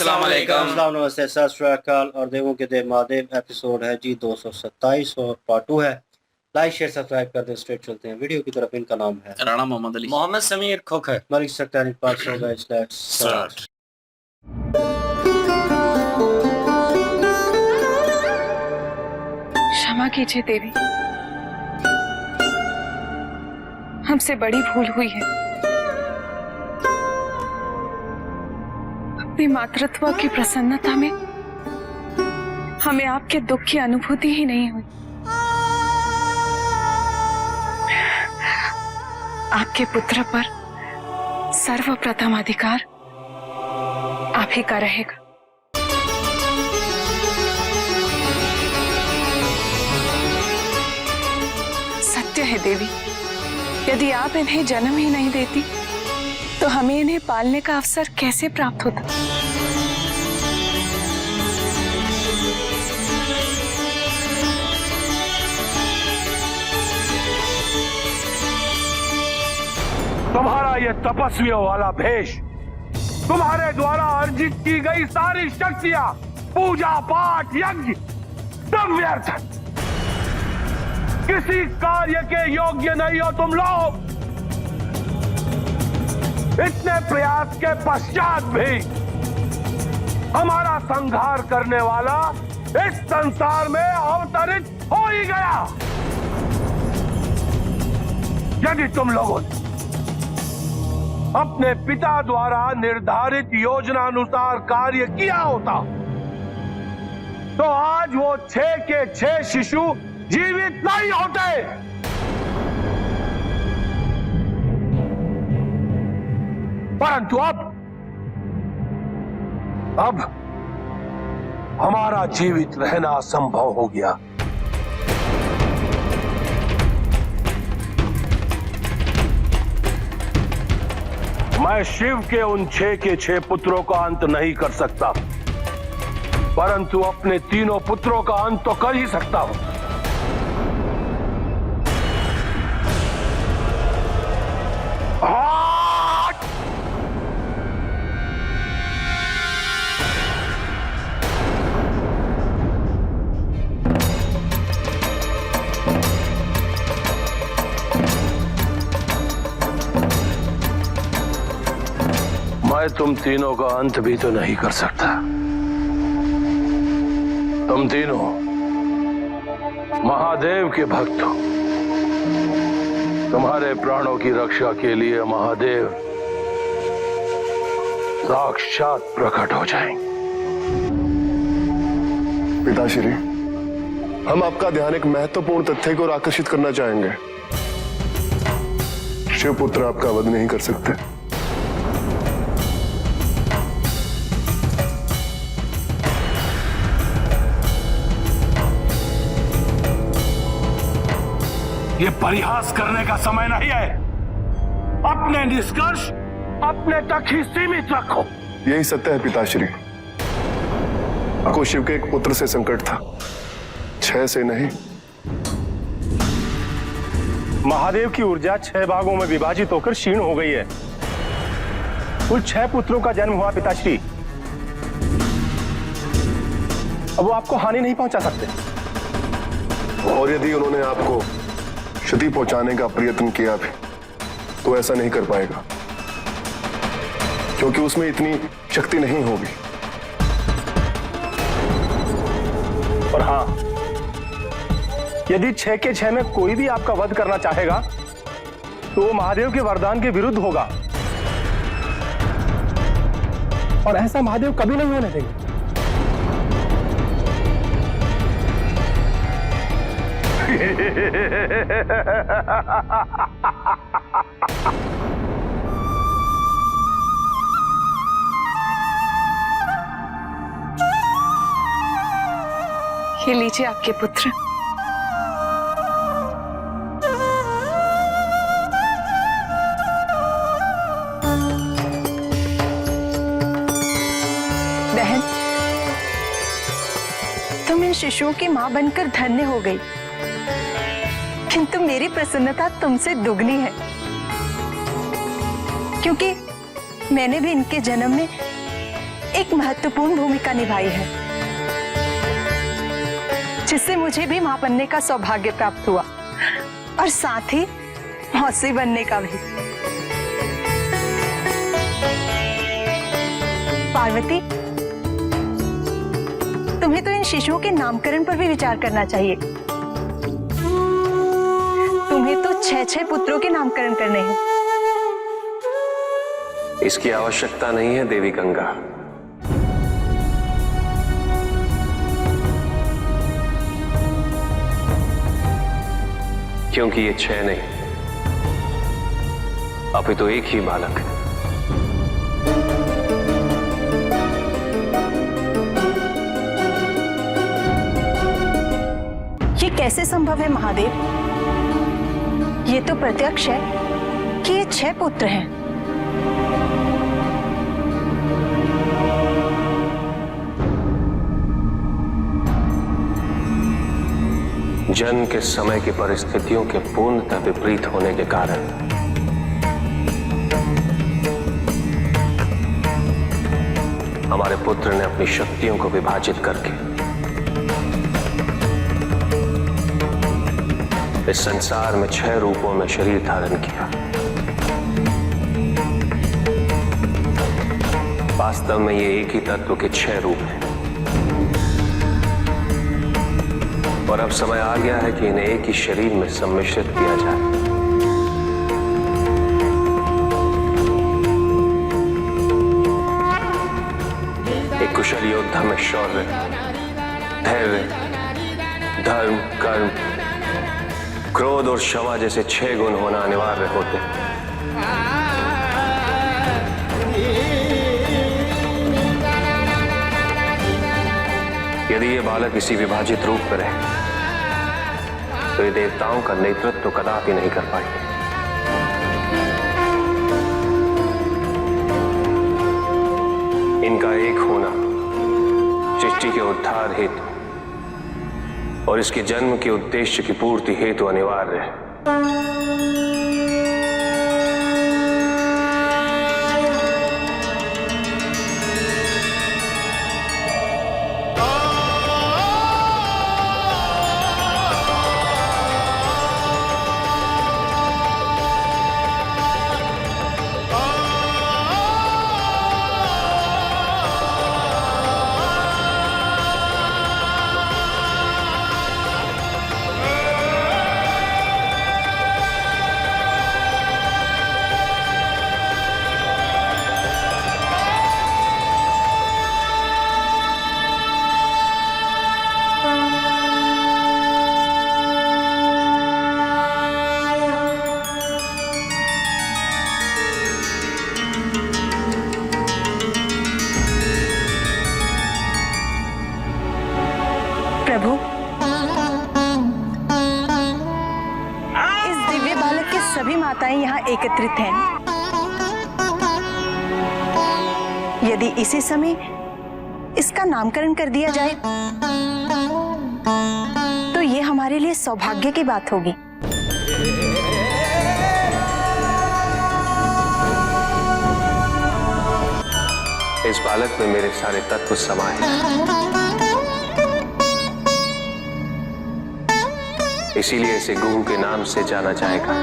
अस्सलाम वालेकुम। अस्सलाम नमस्ते सत श्री अकाल। और देवों के देव महादेव एपिसोड है जी 227 और पार्ट 2 है। लाइक शेयर सब्सक्राइब कर दें। स्ट्रेट चलते हैं वीडियो की तरफ। इनका नाम है राणा मोहम्मद अली, मोहम्मद समीर खोखर, मलिक सक्तानी पास हो गए। Let's start. क्षमा कीजिए देवी, हमसे बड़ी भूल हुई है। अपनी मातृत्व की प्रसन्नता में हमें आपके दुख की अनुभूति ही नहीं हुई। आपके पुत्र पर सर्वप्रथम अधिकार आप ही का रहेगा। सत्य है देवी, यदि आप इन्हें जन्म ही नहीं देती तो हमें इन्हें पालने का अवसर कैसे प्राप्त होता। तुम्हारा ये तपस्वियों वाला भेष, तुम्हारे द्वारा अर्जित की गई सारी शक्तियां, पूजा पाठ यज्ञ सब व्यर्थ है। किसी कार्य के योग्य नहीं हो तुम लोग। इतने प्रयास के पश्चात भी हमारा संहार करने वाला इस संसार में अवतरित हो ही गया। यदि तुम लोगों ने अपने पिता द्वारा निर्धारित योजना अनुसार कार्य किया होता तो आज वो 6 के 6 शिशु जीवित नहीं होते। परंतु अब हमारा जीवित रहना असंभव हो गया। मैं शिव के उन 6 के 6 पुत्रों का अंत नहीं कर सकता, परंतु अपने तीनों पुत्रों का अंत तो कर ही सकता हूं। मैं तुम तीनों का अंत भी तो नहीं कर सकता। तुम तीनों महादेव के भक्त हो। तुम्हारे प्राणों की रक्षा के लिए महादेव साक्षात प्रकट हो जाएंगे। पिताश्री, हम आपका ध्यान एक महत्वपूर्ण तथ्य को आकर्षित करना चाहेंगे। शिवपुत्र आपका वध नहीं कर सकते। ये परिहास करने का समय नहीं है। अपने निष्कर्ष अपने तक ही सीमित रखो। यही सत्य है पिताश्री। आपको शिव के एक पुत्र से संकट था, 6 से नहीं। महादेव की ऊर्जा 6 भागों में विभाजित होकर क्षीण हो गई है। कुल 6 पुत्रों का जन्म हुआ पिताश्री। अब वो आपको हानि नहीं पहुंचा सकते। और यदि उन्होंने आपको क्षति पहुंचाने का प्रयत्न किया भी तो ऐसा नहीं कर पाएगा, क्योंकि उसमें इतनी शक्ति नहीं होगी। और हाँ, यदि 6 के 6 में कोई भी आपका वध करना चाहेगा तो वो महादेव के वरदान के विरुद्ध होगा, और ऐसा महादेव कभी नहीं होने देंगे। ये लीजिए आपके पुत्र। बहन, तुम इन शिशुओं की मां बनकर धन्य हो गई, किंतु मेरी प्रसन्नता तुमसे दुगनी है, क्योंकि मैंने भी इनके जन्म में एक एक महत्वपूर्ण भूमिका निभाई है, जिससे मुझे भी मां बनने का सौभाग्य प्राप्त हुआ और साथ ही मौसी बनने का भी। पार्वती, तुम्हें तो इन शिशुओं के नामकरण पर भी विचार करना चाहिए। तुम्हें तो 6 पुत्रों के नामकरण करने हैं। इसकी आवश्यकता नहीं है देवी गंगा। क्योंकि ये 6 नहीं, अभी तो एक ही बालक है। ये कैसे संभव है महादेव? ये तो प्रत्यक्ष है कि ये 6 पुत्र हैं। जन्म के समय की परिस्थितियों के पूर्णतः विपरीत होने के कारण हमारे पुत्र ने अपनी शक्तियों को विभाजित करके इस संसार में 6 रूपों में शरीर धारण किया। वास्तव में ये एक ही तत्व के 6 रूप हैं और अब समय आ गया है कि इन्हें एक ही शरीर में सम्मिश्रित किया जाए। एक कुशल योद्धा में शौर्य, धैर्य, धर्म, कर्म, क्रोध और क्षमा जैसे 6 गुण होना अनिवार्य होते हैं। यदि ये बालक इसी विभाजित रूप में रहे तो ये देवताओं का नेतृत्व कदापि नहीं कर पाएंगे। इनका एक होना सृष्टि के उद्धार हेतु और इसके जन्म के उद्देश्य की पूर्ति हेतु अनिवार्य है। प्रभु, इस दिव्य बालक के सभी माताएं यहाँ एकत्रित हैं। यदि इसी समय इसका नामकरण कर दिया जाए तो ये हमारे लिए सौभाग्य की बात होगी। इस बालक में मेरे सारे तत्व समाये हैं। इसीलिए इसे गुहू के नाम से जाना जाएगा।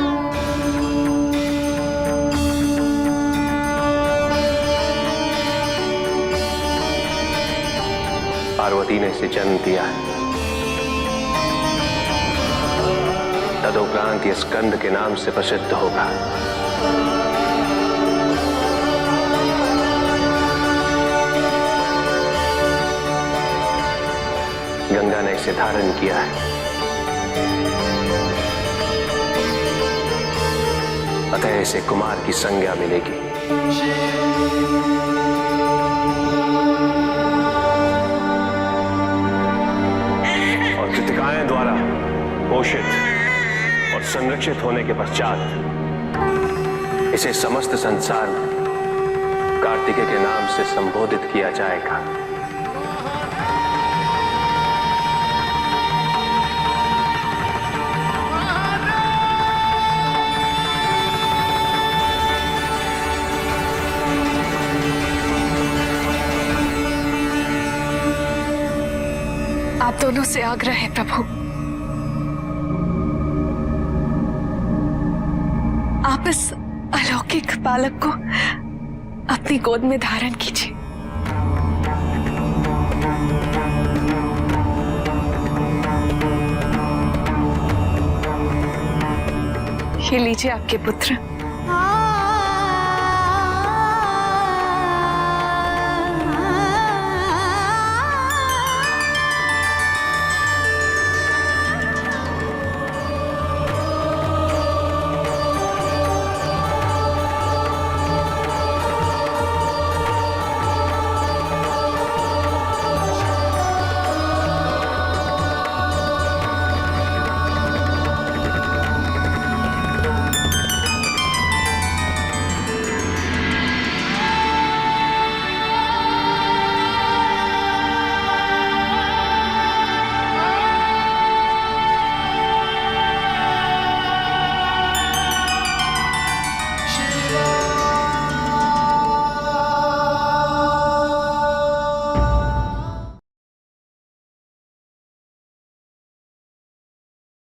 पार्वती ने इसे जन्म दिया है। तदुपरांत ये स्कंद के नाम से प्रसिद्ध होगा। गंगा ने इसे धारण किया है, अतः इसे कुमार की संज्ञा मिलेगी। और कृतिकाएं द्वारा पोषित और संरक्षित होने के पश्चात इसे समस्त संसार में कार्तिकेय के नाम से संबोधित किया जाएगा। दोनों से आग्रह है प्रभु, आप इस अलौकिक बालक को अपनी गोद में धारण कीजिए। ये लीजिए आपके पुत्र।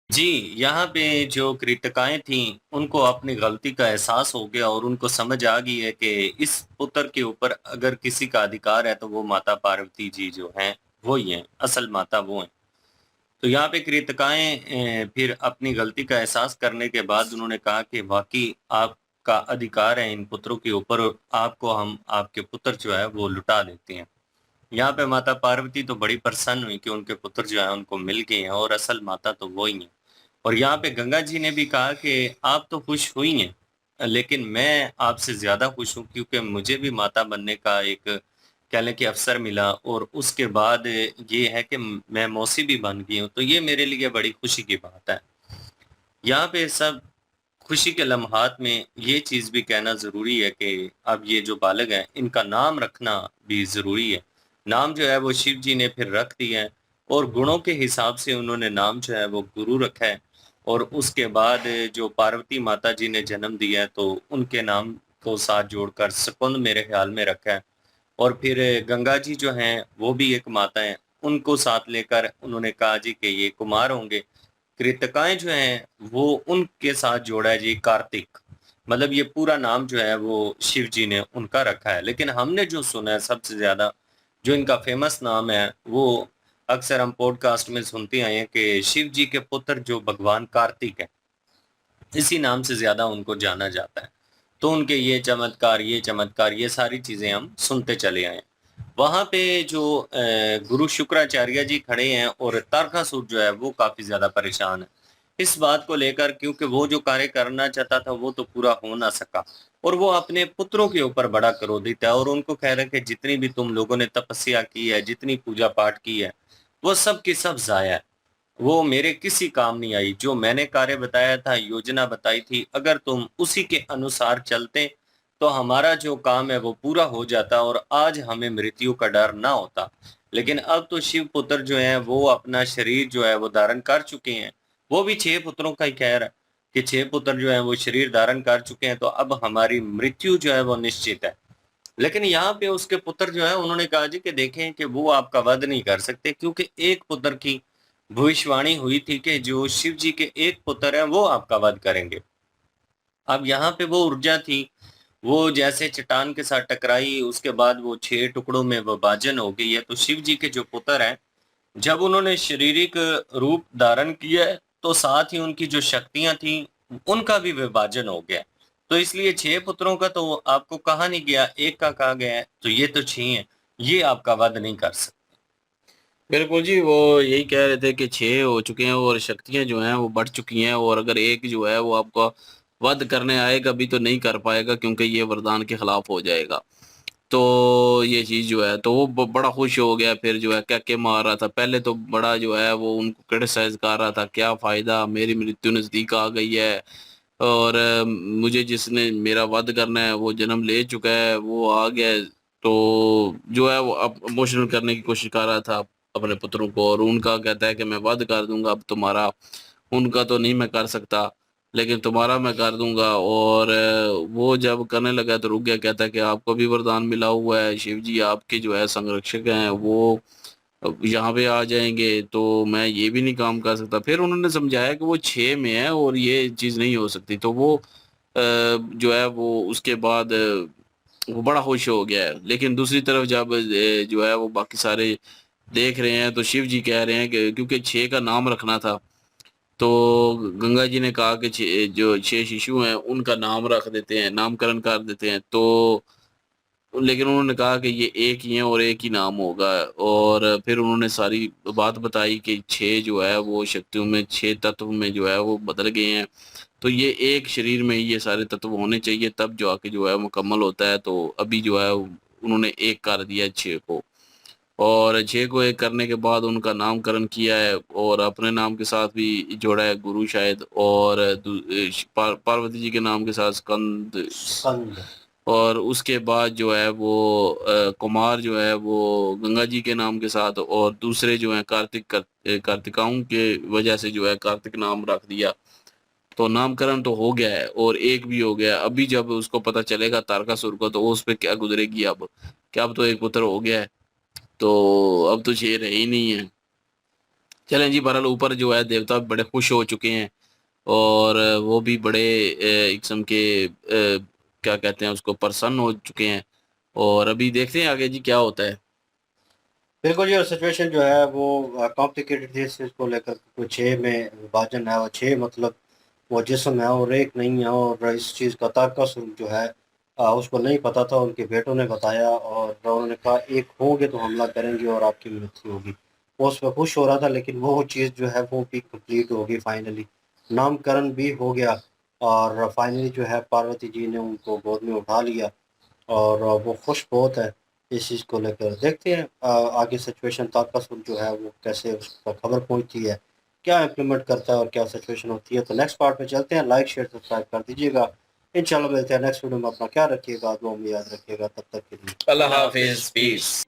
जी, यहाँ पे जो कृतकाएं थीं उनको अपनी गलती का एहसास हो गया और उनको समझ आ गई है कि इस पुत्र के ऊपर अगर किसी का अधिकार है तो वो माता पार्वती जी जो हैं वो ही हैं, असल माता वो हैं। तो यहाँ पे कृतकाएं फिर अपनी गलती का एहसास करने के बाद उन्होंने कहा कि वाकई आपका अधिकार है इन पुत्रों के ऊपर और आपको हम आपके पुत्र जो है वो लुटा देते हैं। यहाँ पे माता पार्वती तो बड़ी प्रसन्न हुई कि उनके पुत्र जो है उनको मिल गए हैं और असल माता तो वो ही है। और यहाँ पे गंगा जी ने भी कहा कि आप तो खुश हुई हैं लेकिन मैं आपसे ज्यादा खुश हूँ क्योंकि मुझे भी माता बनने का एक कह लें कि अवसर मिला और उसके बाद ये है कि मैं मौसी भी बन गई हूँ, तो ये मेरे लिए बड़ी खुशी की बात है। यहाँ पे सब खुशी के लम्हात में ये चीज़ भी कहना ज़रूरी है कि अब ये जो बालक हैं इनका नाम रखना भी ज़रूरी है। नाम जो है वो शिव जी ने फिर रख दिया है और गुणों के हिसाब से उन्होंने नाम जो है वो गुरु रखा है और उसके बाद जो पार्वती माता जी ने जन्म दिया है तो उनके नाम को साथ जोड़कर सकुंद मेरे ख्याल में रखा है। और फिर गंगा जी जो हैं वो भी एक माता हैं, उनको साथ लेकर उन्होंने कहा जी कि ये कुमार होंगे। कृतकाएं जो हैं वो उनके साथ जोड़ा है जी कार्तिक, मतलब ये पूरा नाम जो है वो शिव जी ने उनका रखा है। लेकिन हमने जो सुना है सबसे ज्यादा जो इनका फेमस नाम है वो अक्सर हम पॉडकास्ट में सुनते आए हैं कि शिव जी के पुत्र जो भगवान कार्तिक है, इसी नाम से ज्यादा उनको जाना जाता है। तो उनके ये चमत्कार ये सारी चीजें हम सुनते चले आए। वहां पे जो गुरु शुक्राचार्य जी खड़े हैं और तारकासुर जो है वो काफी ज्यादा परेशान है इस बात को लेकर क्योंकि वो जो कार्य करना चाहता था वो तो पूरा हो ना सका और वो अपने पुत्रों के ऊपर बड़ा क्रोधित है और उनको कह रहे कि जितनी भी तुम लोगों ने तपस्या की है, जितनी पूजा पाठ की है, वो सब की सब जाया है, वो मेरे किसी काम नहीं आई। जो मैंने कार्य बताया था, योजना बताई थी, अगर तुम उसी के अनुसार चलते तो हमारा जो काम है वो पूरा हो जाता और आज हमें मृत्यु का डर ना होता। लेकिन अब तो शिव पुत्र जो है वो अपना शरीर जो है वो धारण कर चुके हैं, वो भी 6 पुत्रों का ही कह रहा है कि 6 पुत्र जो है वो शरीर धारण कर चुके हैं, तो अब हमारी मृत्यु जो है वो निश्चित है। लेकिन यहाँ पे उसके पुत्र जो है उन्होंने कहा जी कि देखें कि वो आपका वध नहीं कर सकते क्योंकि एक पुत्र की भविष्यवाणी हुई थी कि जो शिव जी के एक पुत्र हैं वो आपका वध करेंगे। अब यहाँ पे वो ऊर्जा थी, वो जैसे चट्टान के साथ टकराई, उसके बाद वो 6 टुकड़ों में विभाजन हो गई है। तो शिव जी के जो पुत्र हैं जब उन्होंने शारीरिक रूप धारण किया है तो साथ ही उनकी जो शक्तियां थी उनका भी विभाजन हो गया। तो इसलिए 6 पुत्रों का तो आपको कहा नहीं गया, एक का कहा गया है, तो ये तो 6 हैं, ये आपका वध नहीं कर सकते। बिल्कुल जी, वो यही कह रहे थे कि 6 हो चुके हैं और शक्तियां जो हैं वो बढ़ चुकी हैं और अगर एक जो है वो आपका वध करने आएगा भी तो नहीं कर पाएगा क्योंकि ये वरदान के खिलाफ हो जाएगा। तो ये चीज़ जो है तो वो बड़ा खुश हो गया, फिर जो है क्या मार रहा था, पहले तो बड़ा जो है वो उनको क्रिटिसाइज कर रहा था, क्या फ़ायदा, मेरी मृत्यु नज़दीक आ गई है और मुझे जिसने मेरा वध करना है वो जन्म ले चुका है, वो आ गया है। तो जो है वो अब इमोशनल करने की कोशिश कर रहा था अपने पुत्रों को और उनका कहता है कि मैं वध कर दूंगा अब तुम्हारा, उनका तो नहीं मैं कर सकता लेकिन तुम्हारा मैं कर दूंगा। और वो जब करने लगा तो रुक गया, कहता है कि आपको भी वरदान मिला हुआ है, शिव जी आपके जो है संरक्षक हैं, वो अब यहाँ पे आ जाएंगे तो मैं ये भी नहीं काम कर सकता। फिर उन्होंने समझाया कि वो 6 में है और ये चीज़ नहीं हो सकती। तो वो जो है वो उसके बाद वो बड़ा खुश हो गया है। लेकिन दूसरी तरफ जब जो है वो बाकी सारे देख रहे हैं तो शिव जी कह रहे हैं कि क्योंकि 6 का नाम रखना था, तो गंगा जी ने कहा कि जो 6 शिशु हैं उनका नाम रख देते हैं, नामकरण कर देते हैं। तो लेकिन उन्होंने कहा कि ये एक ही है और एक ही नाम होगा। और फिर उन्होंने सारी बात बताई कि 6 जो है वो शक्तियों में 6 तत्व में जो है वो बदल गए हैं। तो ये एक शरीर में ही ये सारे तत्व होने चाहिए तब जो आके जो है मुकम्मल होता है। तो अभी जो है उन्होंने एक कर दिया 6 को, और 6 को एक करने के बाद उनका नामकरण किया है और अपने नाम के साथ भी जोड़ा है गुरु शायद, और पार्वती जी के नाम के साथ स्कंद, और उसके बाद जो है वो कुमार जो है वो गंगा जी के नाम के साथ, और दूसरे जो है कार्तिकाओं के वजह से जो है कार्तिक नाम रख दिया। तो नामकरण तो हो गया है और एक भी हो गया। अभी जब उसको पता चलेगा तारकासुर को तो उस पे क्या गुजरेगी अब, क्या अब तो एक पुत्र हो गया है, तो अब तो 6 रहे ही नहीं है। चलें जी, बहरहाल ऊपर जो है देवता बड़े खुश हो चुके हैं और वो भी बड़े एक किस्म के क्या कहते हैं उसको, प्रसन्न हो चुके हैं। और अभी देखते हैं आगे जी क्या होता है। बिल्कुल जी, और सिचुएशन जो है वो कॉम्प्लिकेटेड थी इस चीज़ को लेकर। कोई 6 में विभाजन है और 6 मतलब वो जिस्म है और एक नहीं है। और इस चीज़ का तारकासुर जो है उसको नहीं पता था, उनके बेटों ने बताया और उन्होंने कहा एक होंगे तो हमला करेंगे और आपकी मृत्यु होगी। वो उस पर खुश हो रहा था, लेकिन वो चीज़ जो है वो भी कंप्लीट हो गई फाइनली। नामकरण भी हो गया और फाइनली जो है पार्वती जी ने उनको गोद में उठा लिया और वो खुश बहुत है इस चीज़ को लेकर। देखते हैं आगे सिचुएशन तारकासुर जो है वो कैसे उस पर खबर पहुंचती है, क्या इम्प्लीमेंट करता है और क्या सिचुएशन होती है। तो नेक्स्ट पार्ट में चलते हैं। लाइक शेयर सब्सक्राइब कर दीजिएगा। इंशाल्लाह मिलते हैं नेक्स्ट वीडियो में। अपना ख्याल रखिएगा, दुआ में याद रखिएगा। तब तक के लिए अल्लाह हाफिज़, पीस।